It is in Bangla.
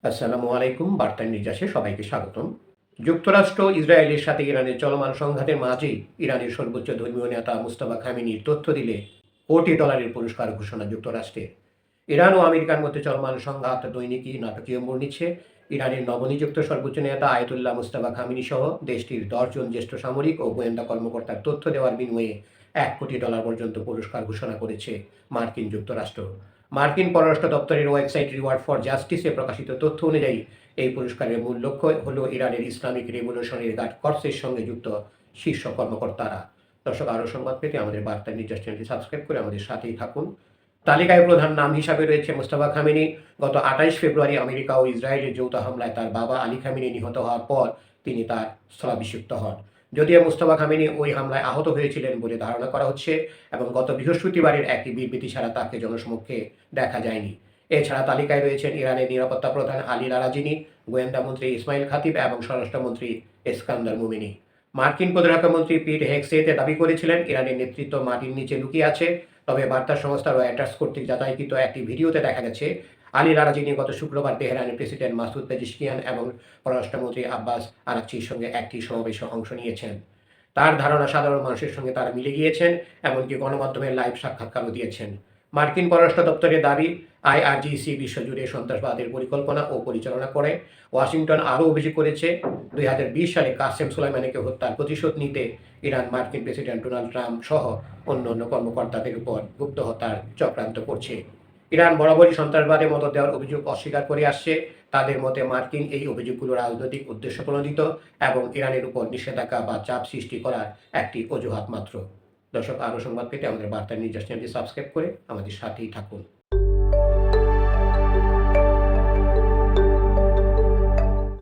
আসসালামু আলাইকুম। বার্তা নির্যাসে সবাইকে স্বাগতম। যুক্তরাষ্ট্র ইসরায়েলের সাথে ইরানের চলমান সংঘাতের মাঝেই ইরানের সর্বোচ্চ ধর্মীয় নেতা মুস্তাফা খামেনির তথ্য দিলে কোটি ডলারের পুরস্কার ঘোষণা যুক্তরাষ্ট্রের। ইরান ও আমেরিকার মধ্যে চলমান সংঘাত দৈনিকই নাটকীয় মোড় নিচ্ছে। ইরানের নবনিযুক্ত সর্বোচ্চ নেতা আয়াতুল্লাহ মুস্তাফা খামেনি সহ দেশটির 10 জন জ্যেষ্ঠ সামরিক ও গোয়েন্দা কর্মকর্তার তথ্য দেওয়ার বিনিময়ে $1 কোটি পর্যন্ত পুরস্কার ঘোষণা করেছে মার্কিন যুক্তরাষ্ট্র। মার্কিন পররাষ্ট্র দপ্তরের ওয়েবসাইট রিওয়ার্ড ফর জাস্টিসে প্রকাশিত তথ্য অনুযায়ী এই পুরস্কারের মূল লক্ষ্য হল ইরানের ইসলামিক রেভলিউশনারি গার্ড কর্পসের সঙ্গে যুক্ত শীর্ষ কর্মকর্তারা। দর্শক, আরও সংবাদ পেতে আমাদের বার্তা নির্যাস চ্যানেলটি সাবস্ক্রাইব করে আমাদের সাথেই থাকুন। তালিকায় প্রধান নাম হিসাবে রয়েছে মুস্তাফা খামেনি। গত 28 ফেব্রুয়ারি আমেরিকা ও ইসরায়েলের যৌথ হামলায় তার বাবা আলী খামেনি নিহত হওয়ার পর তিনি তার স্থলাভিষিক্ত হন। যদিও মুস্তাফা খামেনি ওই হামলায় আহত হয়েছিলেন বলে ধারণা করা হচ্ছে এবং গত বৃহস্পতিবারের একটি বিবৃতি ছাড়া তাকে জনসমক্ষে দেখা যায়নি। এছাড়া তালিকায় রয়েছেন ইরানের নিরাপত্তা প্রধান আলী লারাজিনি, গোয়েন্দা মন্ত্রী ইসমাইল খাতিব এবং স্বরাষ্ট্রমন্ত্রী এসকান্দার মোমেনি। মার্কিন প্রতিরক্ষা মন্ত্রী পিট হেগসেথ দাবি করেছিলেন ইরানের নেতৃত্ব মাটির নিচে লুকিয়ে আছে। তবে বার্তা সংস্থা রয়টার্স কর্তৃক যাচাইকৃত একটি ভিডিওতে দেখা গেছে আলী লারাজিনি গত শুক্রবার তেহরানের প্রেসিডেন্ট মাসুদ পেজিশকিয়ান এবং পররাষ্ট্রমন্ত্রী আব্বাস আরাকচির সঙ্গে একটি সমাবেশে অংশ নিয়েছেন। তার ধারণা সাধারণ মানুষের সঙ্গে তারা মিলে গিয়েছেন, এমনকি গণমাধ্যমের লাইভ সাক্ষাৎকারও দিয়েছেন। মার্কিন পররাষ্ট্র দপ্তরের দাবি, আইআরজিসি বিশ্বজুড়ে সন্ত্রাসবাদের পরিকল্পনা ও পরিচালনা করে। ওয়াশিংটন আরও অভিযোগ করেছে 2020 সালে কাসেম সুলাইমানিকে হত্যার প্রতিশোধ নিতে ইরান মার্কিন প্রেসিডেন্ট ডোনাল্ড ট্রাম্প সহ অন্যান্য কর্মকর্তাদের উপর গুপ্ত হত্যার চক্রান্ত করছে। ইরান বরাবরই সন্ত্রাসবাদে মদদ দেওয়ার অভিযোগ অস্বীকার করে আসছে। তাদের মতে মার্কিন এই অভিযোগগুলো রাজনৈতিক উদ্দেশ্য প্রণোদিত এবং ইরানের উপর নিষেধাজ্ঞা বা চাপ সৃষ্টি করার একটি অজুহাত মাত্র। দর্শক, আরও সংবাদ পেতে আমাদের বার্তা নির্যাস চ্যানেলটি সাবস্ক্রাইব করে আমাদের সাথেই থাকুন।